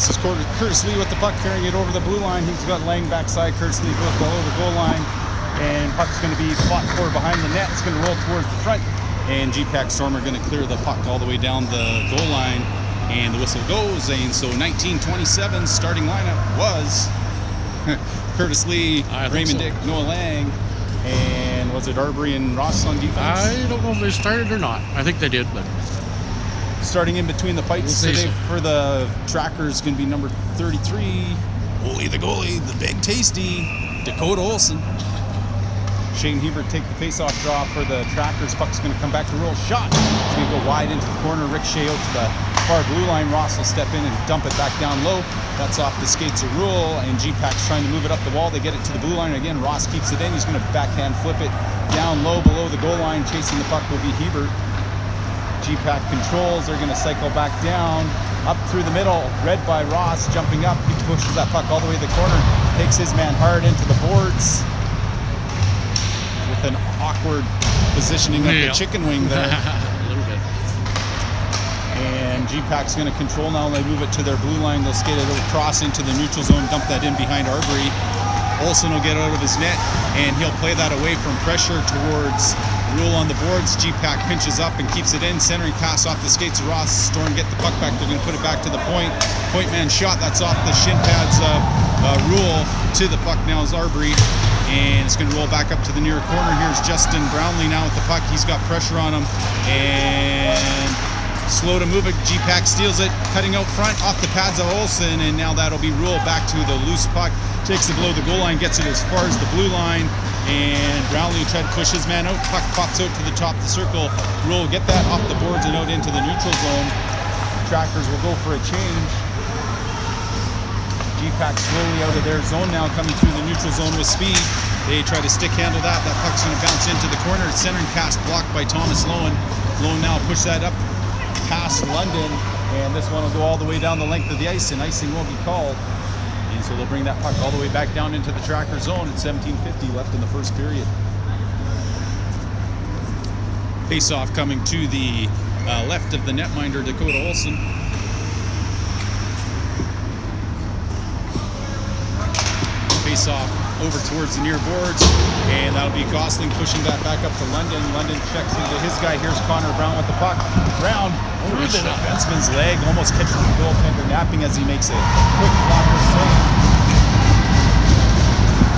This is Curtis Lee with the puck, carrying it over the blue line. He's got Lang backside. Curtis Lee goes below the goal line, and puck's going to be fought for behind the net. It's going to roll towards the front, and GPAC Storm are going to clear the puck all the way down the goal line, and the whistle goes. And so 1927 starting lineup was Curtis Lee, Raymond Dick, Noah Lang, and was it Arbery and Ross on defense? I don't know if they started or not. I think they did, but starting in between the pipes today for the Trackers going to be number 33, Ole the goalie, the big tasty Dakota Olson. Shane Hebert take the face-off draw for the Trackers. Puck's going to come back to roll. Shot. It's going to go wide into the corner. Ricochet out to the far blue line. Ross will step in and dump it back down low. That's off the skates of Rule, and GPAC's trying to move it up the wall. They get it to the blue line again. Ross keeps it in. He's going to backhand flip it down low below the goal line. Chasing the puck will be Hebert. GPAC controls. They're going to cycle back down, up through the middle, read by Ross, jumping up. He pushes that puck all the way to the corner, takes his man hard into the boards with an awkward positioning of the chicken wing there. A little bit. And GPAC's going to control now. They move it to their blue line. They'll skate it across into the neutral zone, dump that in behind Arbery. Olson will get out of his net, and he'll play that away from pressure towards Rule on the boards. GPAC pinches up and keeps it in. Centering pass off the skates of Ross. Storm get the puck back. They're going to put it back to the point. Point man shot. That's off the shin pads of Rule. To the puck now is Arbery. And it's going to roll back up to the near corner. Here's Justin Brownlee now with the puck. He's got pressure on him. And slow to move it. GPAC steals it. Cutting out front off the pads of Olson. And now that'll be Rule back to the loose puck. Takes it below the goal line. Gets it as far as the blue line. And Brownlee will try to push his man out. Puck pops out to the top of the circle. Rule will get that off the boards and out into the neutral zone. Trackers will go for a change. GPAC slowly out of their zone now, coming through the neutral zone with speed. They try to stick handle that. That puck's going to bounce into the corner. Centering pass blocked by Thomas Lowen. Lowen now push that up past London. And this one will go all the way down the length of the ice, and icing will be called. And so they'll bring that puck all the way back down into the Tracker zone at 17:50 left in the first period. Face-off coming to the left of the netminder, Dakota Olson. Face-off over towards the near boards, and that'll be Gosling pushing that back up to London. London checks into his guy. Here's Connor Brown with the puck. Brown through the defenseman's leg, almost catches the goaltender napping as he makes a quick blocker save.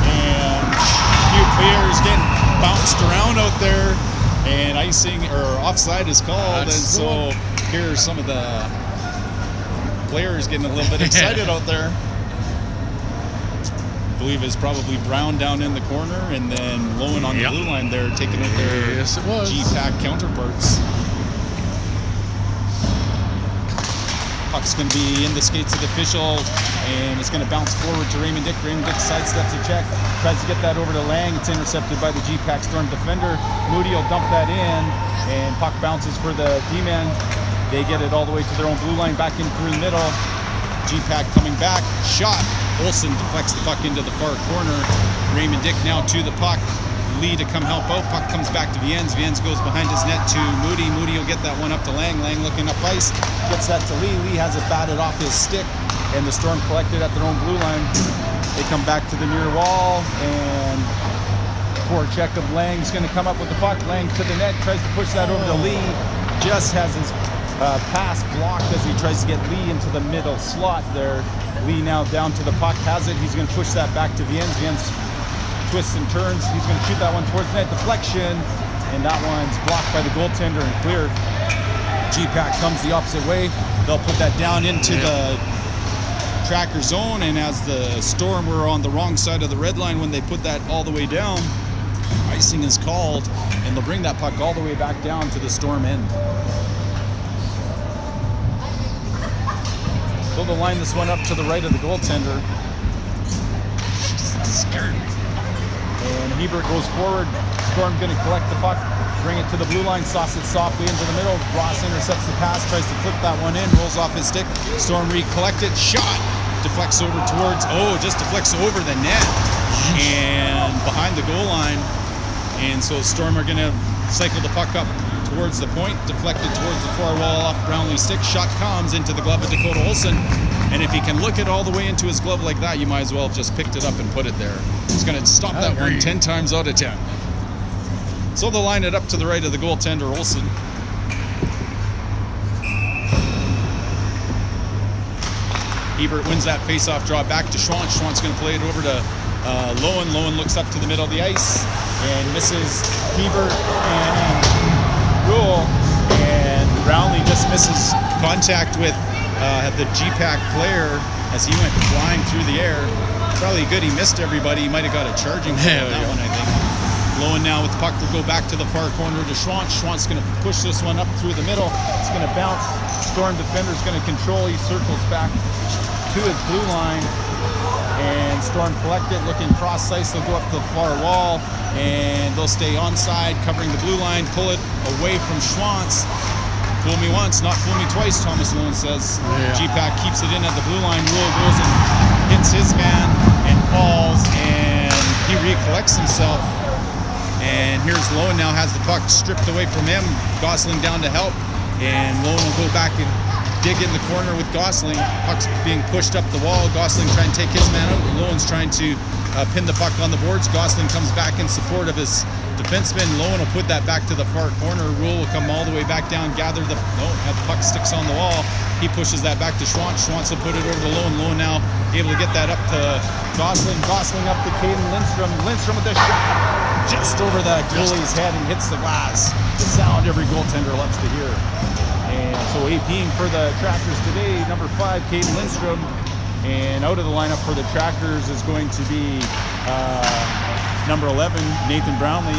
And a few players getting bounced around out there, and icing or offside is called. And so here's some of the players getting a little bit excited out there. I believe is probably Brown down in the corner, and then Lowen on the blue line there, taking out their GPAC counterparts. Puck's going to be in the skates of the official, and it's going to bounce forward to Raymond Dick. Raymond Dick sidesteps a check, tries to get that over to Lang. It's intercepted by the GPAC Storm defender. Moody will dump that in, and puck bounces for the D-man. They get it all the way to their own blue line, back in through the middle. GPAC coming back, shot. Olson deflects the puck into the far corner. Raymond Dick now to the puck. Lee to come help out. Puck comes back to Viens. Viens goes behind his net to Moody. Moody will get that one up to Lang. Lang looking up ice. Gets that to Lee. Lee has it batted off his stick. And the Storm collected at their own blue line. They come back to the near wall. And poor check of Lang's going to come up with the puck. Lang to the net. Tries to push that over to Lee. Just has his pass blocked as he tries to get Lee into the middle slot there. Lee now down to the puck, has it. He's going to push that back to Viens. Viens twists and turns. He's going to shoot that one towards net. Deflection, and that one's blocked by the goaltender and cleared. GPAC comes the opposite way. They'll put that down into the Tracker zone, and as the Storm were on the wrong side of the red line when they put that all the way down, icing is called, and they'll bring that puck all the way back down to the Storm end. So they'll line this one up to the right of the goaltender. Scared me. And Hebert goes forward. Storm going to collect the puck, bring it to the blue line, sauce it softly into the middle. Ross intercepts the pass, tries to flip that one in, rolls off his stick. Storm recollect it, shot, deflects over towards, just deflects over the net and behind the goal line. And so Storm are going to cycle the puck up towards the point, deflected towards the far wall off Brownlee's stick. Shot comes into the glove of Dakota Olson. And if he can look it all the way into his glove like that, you might as well have just picked it up and put it there. He's going to stop that one 10 times out of 10. So they'll line it up to the right of the goaltender, Olsen. Hebert wins that face-off draw back to Schwantz. Schwantz going to play it over to Lowen. Lowen looks up to the middle of the ice and misses Hebert and Rule. And Brownlee just misses contact with the GPAC player as he went flying through the air. Probably good he missed everybody. He might have got a charging on that one, I think. Lowen now with the puck will go back to the far corner to Schwantz. Schwantz going to push this one up through the middle. It's going to bounce. Storm defender's going to control. He circles back to his blue line. And Storm collect it, looking cross ice. They'll go up to the far wall. And they'll stay onside, covering the blue line. Pull it away from Schwantz. Fool me once, not fool me twice, Thomas Lowen says. GPAC keeps it in at the blue line. Rule goes and hits his man and falls. And he recollects himself. And here's Lowen now has the puck stripped away from him. Gosling down to help. And Lowen will go back and dig in the corner with Gosling. Puck's being pushed up the wall. Gosling trying to take his man out. Lowen's trying to pin the puck on the boards. Gosling comes back in support of his defenseman. Lowen will put that back to the far corner. Rule will come all the way back down, gather the... No, the puck sticks on the wall. He pushes that back to Schwantz. Schwantz will put it over to Lowen. Lowen now able to get that up to Gosling. Gosling up to Caden Lindstrom. Lindstrom with the shot just over the goalie's head and hits the glass. The sound every goaltender loves to hear. And so APing for the Trackers today, number 5, Caden Lindstrom. And out of the lineup for the Trackers is going to be number 11, Nathan Brownlee,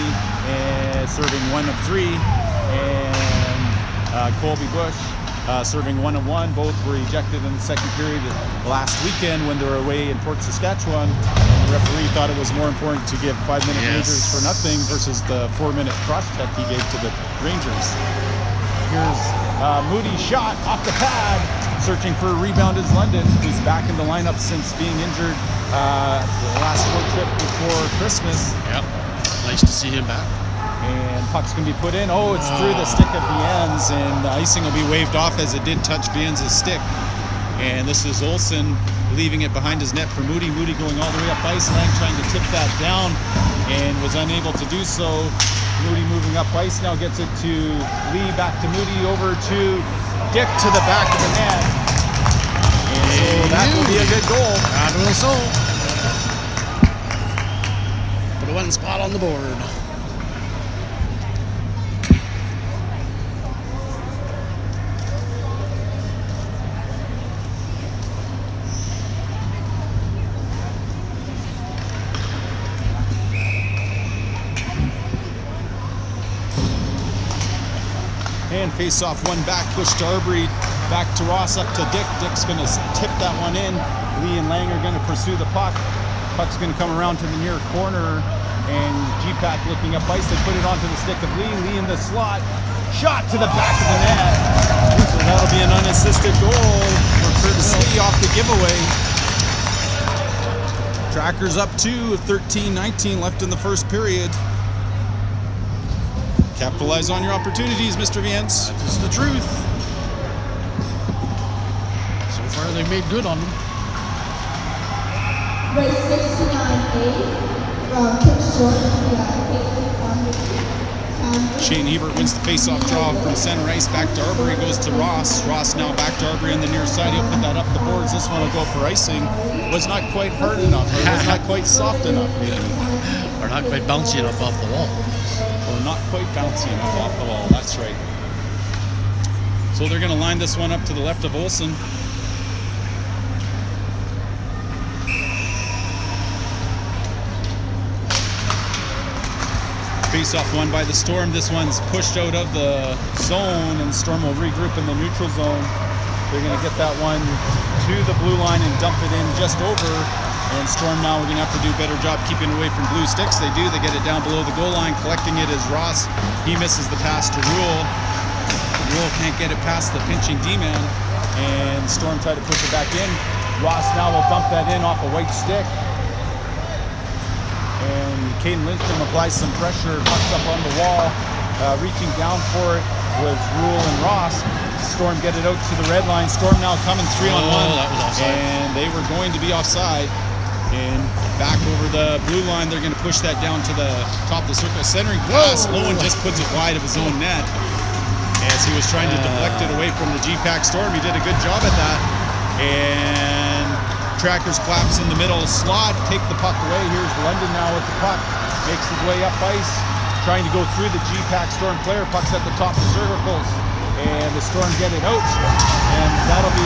serving 1 of 3. And Colby Bush serving 1 of 1. Both were ejected in the second period last weekend when they were away in Port Saskatchewan. And the referee thought it was more important to give 5-minute majors for nothing versus the 4-minute cross-check he gave to the Rangers. Here's Moody's shot off the pad. Searching for a rebound is London, who's back in the lineup since being injured the last road trip before Christmas. Yep, nice to see him back. And puck's going to be put in. Oh, it's through the stick of Viennes, and the icing will be waved off as it did touch Viennes' stick. And this is Olsen leaving it behind his net for Moody. Moody going all the way up ice, Lang trying to tip that down and was unable to do so. Moody moving up ice now gets it to Lee, back to Moody, over to Dick to the back of the net. And so that will be a good goal. That will so. Put a 1 spot on the board. And face off one back, push to Arbery, back to Ross, up to Dick. Dick's going to tip that one in. Lee and Lang are going to pursue the puck. Puck's going to come around to the near corner, and GPAC looking up ice. They put it onto the stick of Lee. Lee in the slot. Shot to the back of the net. So that'll be an unassisted goal for Curtis Lee off the giveaway. Trackers up 2 of 13-19 left in the first period. Capitalize on your opportunities, Mr. Viennes. That is the truth. So far, they've made good on them. Race 69A from Kickshort. Shane Hebert wins the face-off draw from center ice back to Arbery, goes to Ross. Ross now back to Arbery on the near side. He'll put that up the boards. This one will go for icing. Was not quite hard enough, or was not quite soft enough, maybe. Or not quite bouncy enough off the wall. Or not quite bouncy enough off the wall, that's right. So they're going to line this one up to the left of Olsen. Face-off won by the Storm. This one's pushed out of the zone, and Storm will regroup in the neutral zone. They're going to get that one to the blue line and dump it in just over. And Storm now we're going to have to do a better job keeping away from blue sticks. They do. They get it down below the goal line. Collecting it is Ross. He misses the pass to Rule. Rule can't get it past the pinching D-man. And Storm tried to push it back in. Ross now will dump that in off a white stick. And Caden Lindstrom applies some pressure, pucks up on the wall. Reaching down for it was Rule and Ross. Storm get it out to the red line. Storm now coming 3-on-1. That was offside. And they were going to be offside. And back over the blue line, they're going to push that down to the top of the circle. Centering pass. Lowen just puts it wide of his own net as he was trying to deflect it away from the GPAC Storm. He did a good job at that. And Trackers collapse in the middle slot, take the puck away. Here's London now with the puck. Makes his way up ice, trying to go through the GPAC Storm player. Puck's at the top of the circles. And the Storm get it out. And that'll be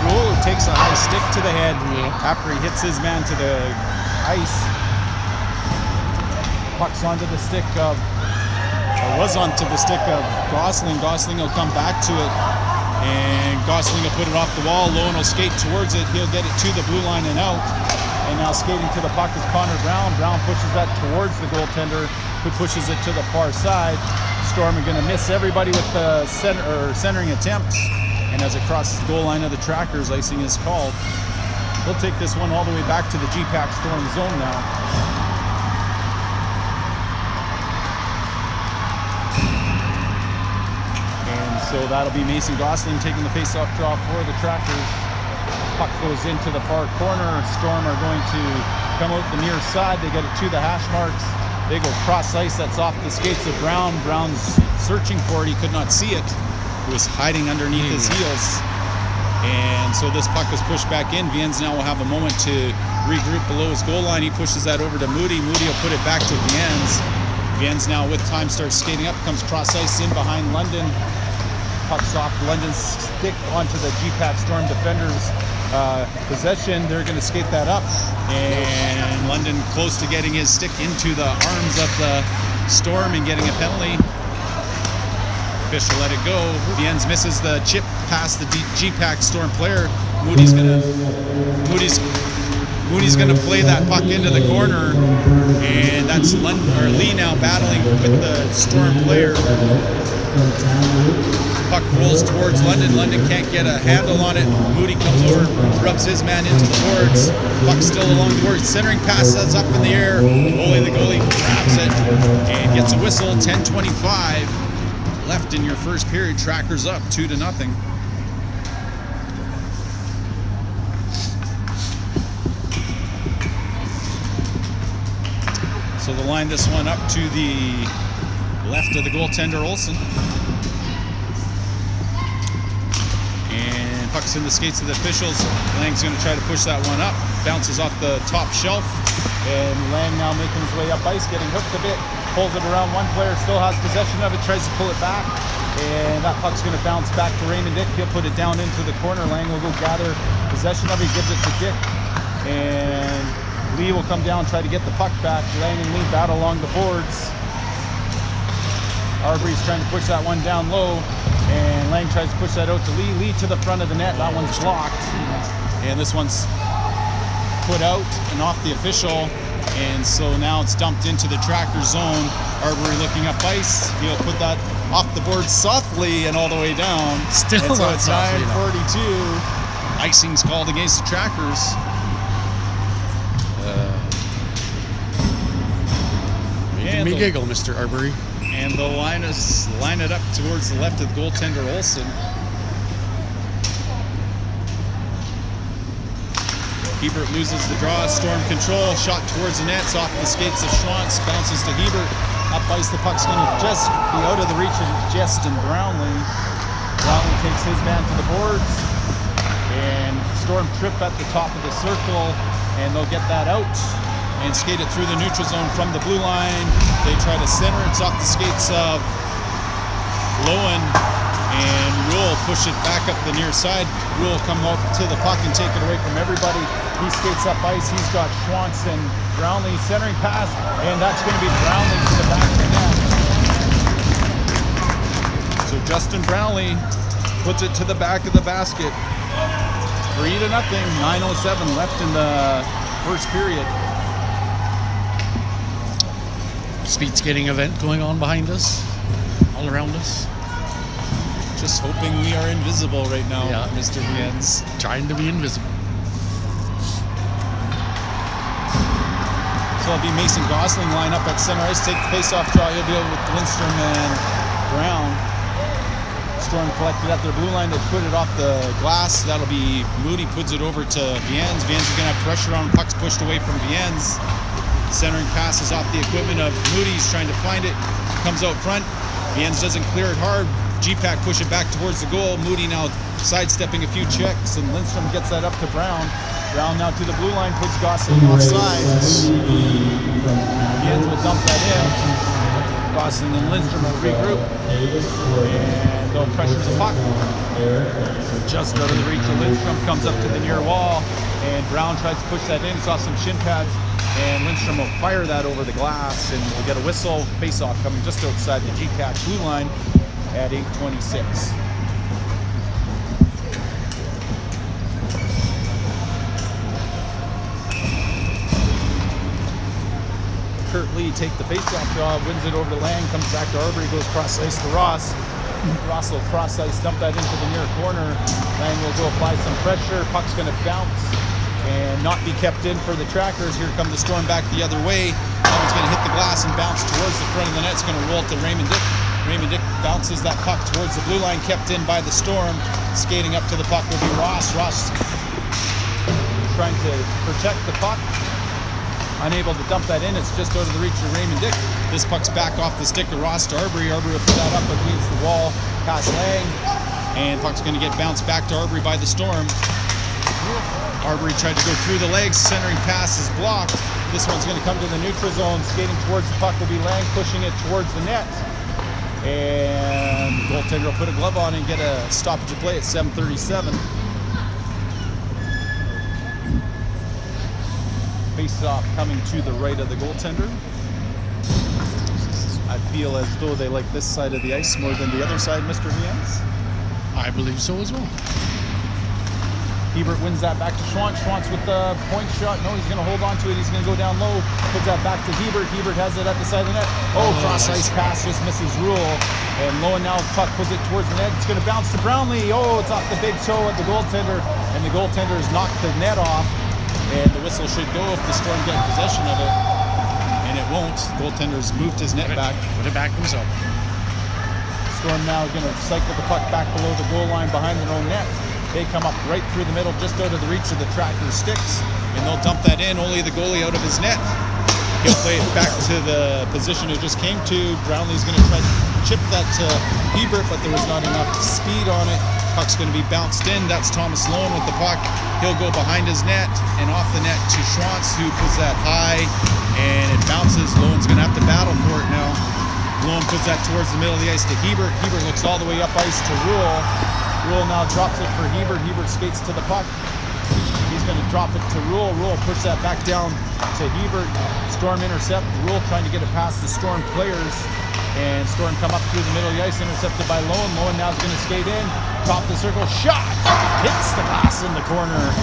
Rule, who takes a high stick to the head after he hits his man to the ice. Puck's onto the stick of, or was onto the stick of Gosling. Gosling will come back to it, and Gosling will put it off the wall. Lowen will skate towards it. He'll get it to the blue line and out. And now skating to the puck is Connor Brown. Brown pushes that towards the goaltender, who pushes it to the far side. Storm are going to miss everybody with the centering attempt. And as it crosses the goal line of the Trackers, icing is called. They'll take this one all the way back to the GPAC Storm zone now. And so that'll be Mason Gosling taking the face-off draw for the Trackers. Puck goes into the far corner. Storm are going to come out the near side. They get it to the hash marks. They go cross ice. That's off the skates of Brown. Brown's searching for it. He could not see it. It was hiding underneath his heels. And so this puck is pushed back in. Viens now will have a moment to regroup below his goal line. He pushes that over to Moody. Moody will put it back to Viens. Viens now with time starts skating up, comes cross ice in behind London. Puck's off London's stick onto the GPAC Storm defenders' possession. They're going to skate that up. And London close to getting his stick into the arms of the Storm and getting a penalty. Official let it go. Viens misses the chip past the GPAC Storm player. Moody's gonna play that puck into the corner, and that's Lee now battling with the Storm player. Puck rolls towards London. London can't get a handle on it. Moody comes over, rubs his man into the boards. Puck still along the boards. Centering pass that's up in the air. The goalie grabs it and gets a whistle. 10:25 left in your first period. Trackers up 2-0. So they'll line this one up to the left of the goaltender, Olsen. And puck's in the skates of the officials. Lang's going to try to push that one up. Bounces off the top shelf. And Lang now making his way up ice, getting hooked a bit. Pulls it around. One player still has possession of it, tries to pull it back. And that puck's going to bounce back to Raymond Dick. He'll put it down into the corner. Lang will go gather possession of it, gives it to Dick. And Lee will come down, try to get the puck back. Lang and Lee battle along the boards. Arbery's trying to push that one down low. And Lang tries to push that out to Lee. Lee to the front of the net. That one's blocked. And this one's put out and off the official. And so now it's dumped into the Tracker zone. Arbery looking up ice. He'll put that off the board softly and all the way down. Still and so not it's softly 9:42. Icing's called against the Trackers. Making me giggle, Mr. Arbery. And they'll line it up towards the left of the goaltender, Olsen. Hebert loses the draw. Storm control. Shot towards the net. It's off the skates of Schwantz. Bounces to Hebert. Up ice. The puck's going to just be out of the reach of Justin Brownlee. Brownlee takes his man to the boards. And Storm trip at the top of the circle. And they'll get that out. And skate it through the neutral zone from the blue line. They try to center it. It's off the skates of Lowen. And Rule push it back up the near side. Rule come up to the puck and take it away from everybody. He skates up ice. He's got Schwantz and Brownlee centering pass, and that's going to be Brownlee to the back of the net. So Justin Brownlee puts it to the back of the basket. 3-0. 9:07 left in the first period. Speed skating event going on behind us, all around us. Just hoping we are invisible right now, Yeah. Mr. Viens. Trying to be invisible. So it'll be Mason Gosling line up at center ice, take the face-off draw. He'll be over with Lindstrom and Brown. Storm collected at their blue line. They put it off the glass. That'll be Moody puts it over to Viens. Viens is going to have pressure on. Puck's pushed away from Viens. Centering passes off the equipment of Moody's trying to find it. Comes out front. Viens doesn't clear it hard. G-Pack push it back towards the goal. Moody now sidestepping a few checks, and Lindstrom gets that up to Brown. Brown now to the blue line, puts Gosling offside. Viens will dump that in. Gosling and Lindstrom will regroup, and they'll pressure the puck. Just out of the reach of Lindstrom, comes up to the near wall, and Brown tries to push that in, saw some shin pads, and Lindstrom will fire that over the glass, and we'll get a whistle. Face-off coming just outside the G-Pack blue line at 8:26. Kurt Lee take the face-off draw, wins it over to Lang, comes back to Arbery, goes cross ice to Ross. Ross will cross ice, dump that into the near corner. Lang will go apply some pressure. Puck's going to bounce and not be kept in for the trackers. Here come the Storm back the other way. That one's going to hit the glass and bounce towards the front of the net. It's going to roll to Raymond Dick. Raymond Dick bounces that puck towards the blue line, kept in by the Storm. Skating up to the puck will be Ross. Ross trying to protect the puck. Unable to dump that in. It's just out of the reach of Raymond Dick. This puck's back off the stick of Ross to Arbery. Arbery will put that up against the wall, past Lang. And puck's going to get bounced back to Arbery by the Storm. Arbery tried to go through the legs. Centering pass is blocked. This one's going to come to the neutral zone. Skating towards the puck will be Lang, pushing it towards the net. And the goaltender will put a glove on and get a stoppage of play at 7:37. Face-off coming to the right of the goaltender. I feel as though they like this side of the ice more than the other side, Mr. Viens. I believe so as well. Hebert wins that back to Schwantz. Schwantz with the point shot. No, he's going to hold on to it. He's going to go down low. Puts that back to Hebert. Hebert has it at the side of the net. Oh, cross ice pass just misses Rule. And Lowen now puck puts it towards the net. It's going to bounce to Brownlee. Oh, it's off the big toe at the goaltender. And the goaltender has knocked the net off. And the whistle should go if the Storm get possession of it. And it won't. Goaltender's moved his net back. Put it back himself. Storm now going to cycle the puck back below the goal line behind their own net. They come up right through the middle, just out of the reach of the tracker's sticks. And they'll dump that in, only the goalie out of his net. He'll play it back to the position it just came to. Brownlee's going to try to chip that to Hebert, but there was not enough speed on it. Puck's going to be bounced in. That's Thomas Lowen with the puck. He'll go behind his net and off the net to Schwantz, who puts that high, and it bounces. Lowen's going to have to battle for it now. Lowen puts that towards the middle of the ice to Hebert. Hebert looks all the way up ice to Rule. Rule now drops it for Hebert. Hebert skates to the puck. He's going to drop it to Rule. Rule push that back down to Hebert. Storm intercept. Rule trying to get it past the Storm players. And Storm come up through the middle of the ice, intercepted by Lowen. Lowen now is going to skate in. Top the circle. Shot! Hits the glass in the corner.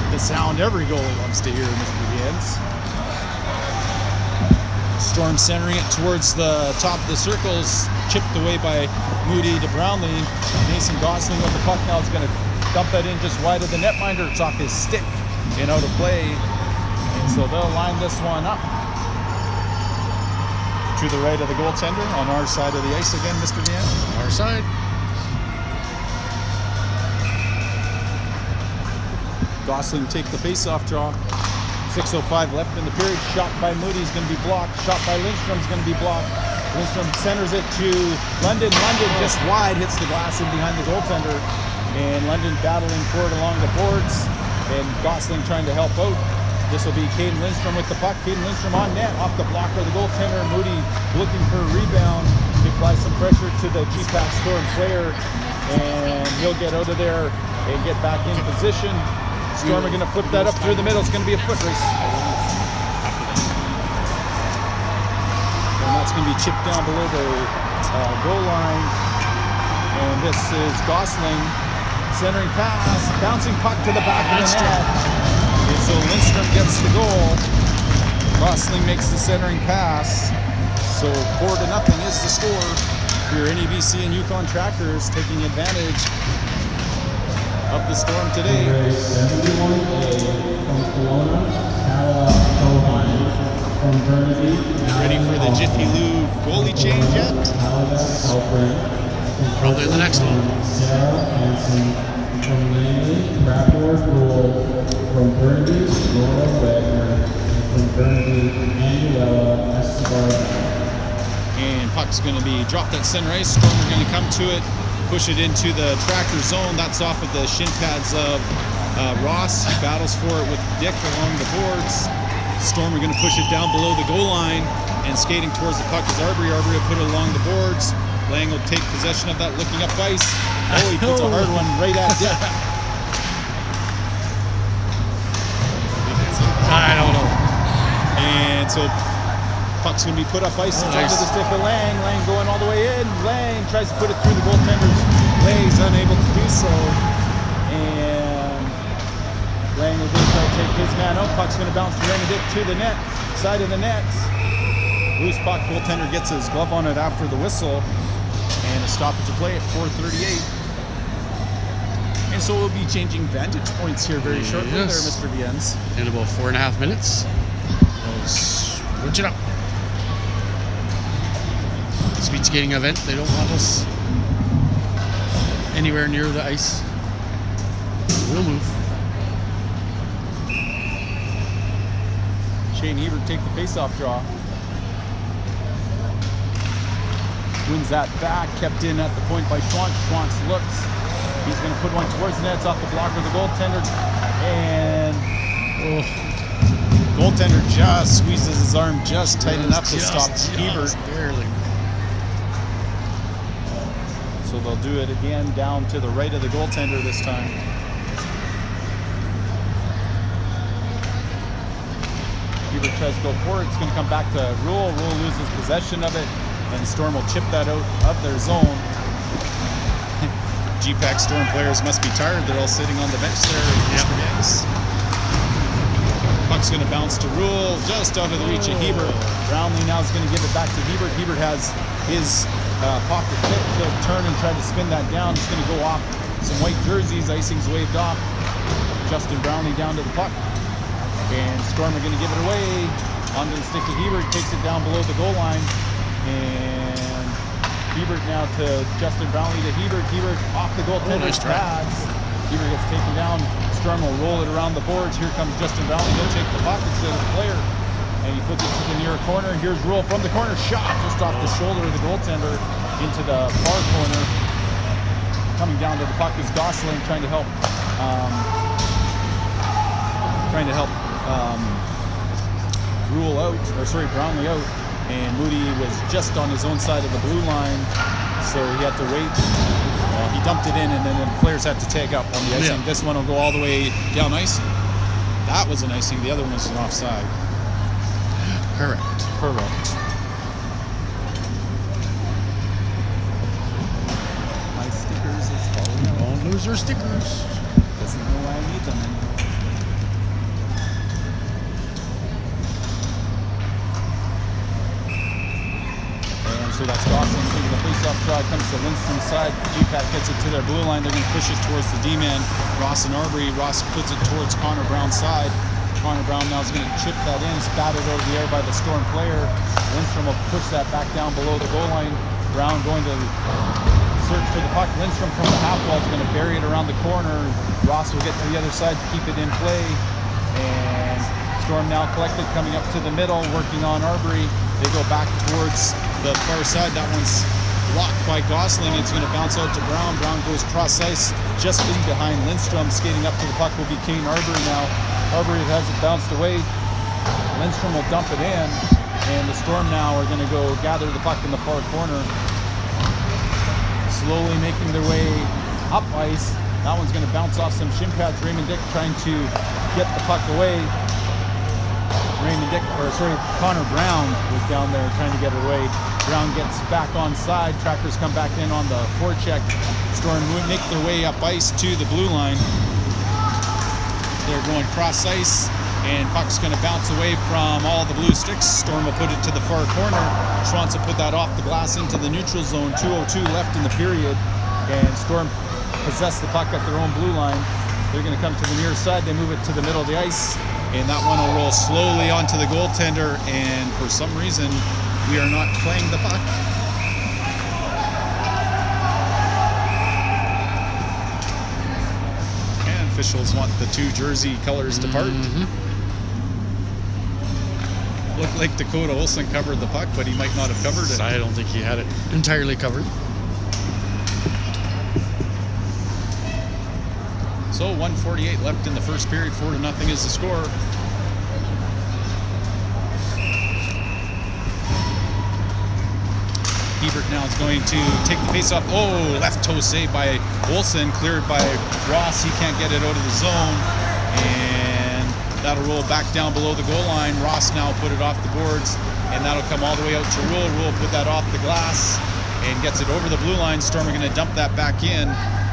The sound every goalie loves to hear, Mr. Viens. Storm centering it towards the top of the circles. Chipped away by Moody to Brownlee. Mason Gosling with the puck now is going to dump that in just wide of the netminder. It's off his stick and out of play. And so they'll line this one up to the right of the goaltender on our side of the ice again, Mr. Viens. Our side. Gosling take the face-off draw. 6:05 left in the period. Shot by Moody is going to be blocked. Shot by Lindstrom is going to be blocked. Lindstrom centers it to London. London just wide, hits the glass in behind the goaltender. And London battling for it along the boards. And Gosling trying to help out. This will be Caden Lindstrom with the puck. Caden Lindstrom on net, off the blocker of the goaltender. Moody looking for a rebound. He applies some pressure to the G-Pack Storm player. And he'll get out of there and get back in position. Storm are going to flip that up through the middle. It's going to be a foot race. And that's going to be chipped down below the goal line. And this is Gosling. Centering pass. Bouncing puck to the back of the net. And so Lindstrom gets the goal. Gosling makes the centering pass. So 4-0 is the score. For your NEBC and Yukon Trackers taking advantage of the Storm today. Ready for the Jiffy Lube goalie change yet? Probably the next one. Sarah Hansen from Langley, Craftwork Rule from Burnaby, Laura Wagner, and from Burnaby, Manuela Escobar. And puck's going to be dropped at center ice. Storm are going to come to it, push it into the tracker zone. That's off of the shin pads of Ross. He battles for it with Dick along the boards. Storm are going to push it down below the goal line, and skating towards the puck is Arbery. Arbery will put it along the boards. Lang will take possession of that, looking up ice. Oh, he puts a hard one right at Dick. I don't know. And so puck's going to be put up ice. It's nice. onto the stick of Lang. Lang going all the way in. Lang tries to put it through the goaltender's legs, unable to do so. And Lang will go try to take his man out. Puck's going to bounce to Raymond Dick to the net, side of the net. Loose puck. Goaltender gets his glove on it after the whistle. And a stoppage of play at 4:38. And so we'll be changing vantage points here very shortly there, Mr. Viennes. In about 4.5 minutes, we'll switch it up. Speed skating event, they don't want us anywhere near the ice. We'll move. Shane Hebert take the face-off draw. Wins that back, kept in at the point by Schwantz. Schwantz looks. He's going to put one towards the net. It's off the blocker of the goaltender. And goaltender just squeezes his arm just tight enough to stop Hebert. Barely. So they'll do it again down to the right of the goaltender this time. Hebert tries to go forward. It's going to come back to Rule. Rule loses possession of it. And Storm will chip that out of their zone. GPAC Storm players must be tired. They're all sitting on the bench there. Mr. Yanks. Puck's going to bounce to Rule, just out of the reach of Hebert. Brownlee now is going to give it back to Hebert. Hebert has his pocket pick. He'll turn and try to spin that down. It's going to go off some white jerseys. Icing's waved off. Justin Brownlee down to the puck. And Storm are going to give it away. Onto the stick of Hebert. Takes it down below the goal line. And Hebert now to Justin Brownlee to Hebert. Hebert off the goaltender's pads. Hebert gets taken down. Storm will roll it around the boards. Here comes Justin Brownlee. He'll take the puck instead of the player. And he puts it to the near corner. Here's Rule from the corner. Shot just off the shoulder of the goaltender into the far corner. Coming down to the puck is Gosling trying to help Rule out, or sorry, Brownlee out. And Moody was just on his own side of the blue line, so he had to wait. He dumped it in, and then the players had to tag up on the icing. Yeah. This one will go all the way down ice. That was an icing. The other one was an offside. Correct. My stickers is falling out. Don't lose your stickers. Doesn't know why I need them anymore. So that's Gosling taking the face-off draw. Comes to Lindstrom's side. GPAC gets it to their blue line. They're going to push it towards the D-man, Ross and Arbery. Ross puts it towards Connor Brown's side. Connor Brown now is going to chip that in, spat it over the air by the Storm player. Lindstrom will push that back down below the goal line. Brown going to search for the puck. Lindstrom from the half wall is going to bury it around the corner. Ross will get to the other side to keep it in play. And Storm now collected, coming up to the middle, working on Arbery. They go back towards the far side. That one's blocked by Gosling. It's going to bounce out to Brown. Brown goes cross ice, just in behind Lindstrom. Skating up to the puck will be Kane Arbery now. Arbery has it bounced away. Lindstrom will dump it in, and the Storm now are going to go gather the puck in the far corner. Slowly making their way up ice. That one's going to bounce off some shin pads. Raymond Dick trying to get the puck away. Connor Brown was down there trying to get it away. Brown gets back on side. Trackers come back in on the forecheck. Storm would make their way up ice to the blue line. They're going cross ice, and puck's going to bounce away from all the blue sticks. Storm will put it to the far corner. Schwantz will put that off the glass into the neutral zone. 2:02 left in the period, and Storm possess the puck at their own blue line. They're going to come to the near side. They move it to the middle of the ice. And that one will roll slowly onto the goaltender, and for some reason, we are not playing the puck. officials want the two jersey colors to part. Looked like Dakota Olsen covered the puck, but he might not have covered it. I don't think he had it entirely covered. So 1:48 left in the first period. 4-0 is the score. Hebert now is going to take the face off. Oh, left toe save by Olsen, cleared by Ross. He can't get it out of the zone, and that'll roll back down below the goal line. Ross now put it off the boards, and that'll come all the way out to Rule. Rule put that off the glass and gets it over the blue line. Storm are going to dump that back in.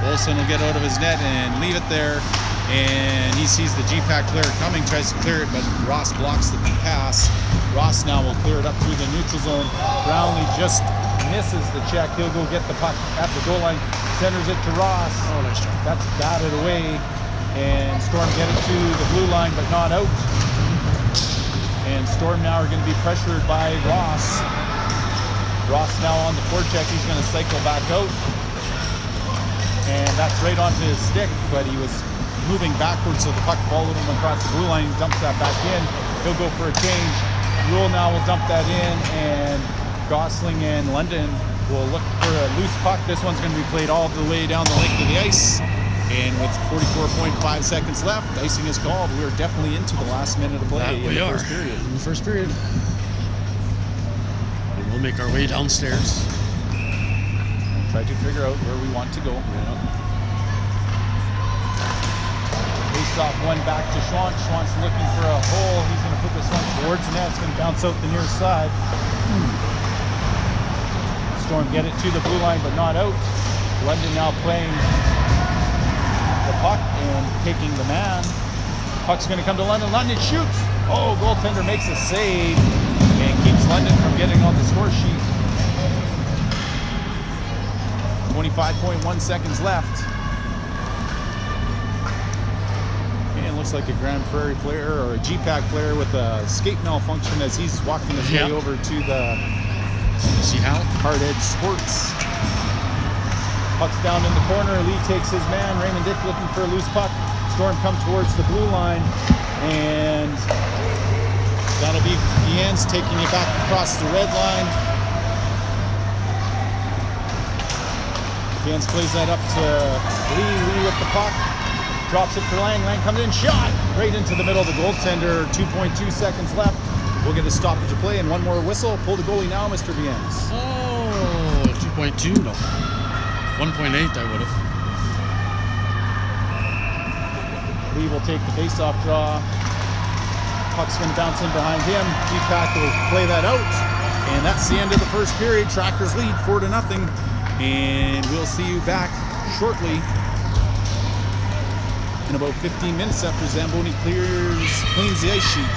Olsen will get out of his net and leave it there, and he sees the GPAC player coming, tries to clear it, but Ross blocks the pass. Ross now will clear it up through the neutral zone. Brownlee just misses the check. He'll go get the puck at the goal line, centers it to Ross. Oh, nice job. That's batted away, and Storm get it to the blue line, but not out. And Storm now are going to be pressured by Ross. Ross now on the forecheck. He's going to cycle back out, and that's right onto his stick, but he was moving backwards, so the puck followed him across the blue line. He dumps that back in. He'll go for a change. Rule now will dump that in, and Gosling and London will look for a loose puck. This one's going to be played all the way down the length of the ice. And with 44.5 seconds left, icing is called. We are definitely into the last minute of play in the first period. In the first period. And we'll make our way downstairs. Try to figure out where we want to go. Face off one back to Schwantz. Schwantz looking for a hole. He's going to put this one towards the net. It's going to bounce out the near side. Storm get it to the blue line, but not out. London now playing the puck and taking the man. Puck's going to come to London. London shoots. Oh, goaltender makes a save and keeps London from getting on the score sheet. 25.1 seconds left. And it looks like a Grand Prairie player or a GPAC player with a skate malfunction as he's walking his way over to the See how? Hard Edge Sports. Puck's down in the corner. Lee takes his man. Raymond Dick looking for a loose puck. Storm come towards the blue line, and that'll be Viens taking it back across the red line. Viens plays that up to Lee. Lee with the puck. Drops it for Lang. Lang comes in. Shot! Right into the middle of the goaltender. 2.2 seconds left. We'll get a stoppage of play and one more whistle. Pull the goalie now, Mr. Viens. Oh, 2.2? No. 1.8 I would have. Lee will take the face-off draw. Puck's going to bounce in behind him. GPAC will play that out. And that's the end of the first period. Trackers lead 4-0. And we'll see you back shortly in about 15 minutes after Zamboni cleans the ice sheet.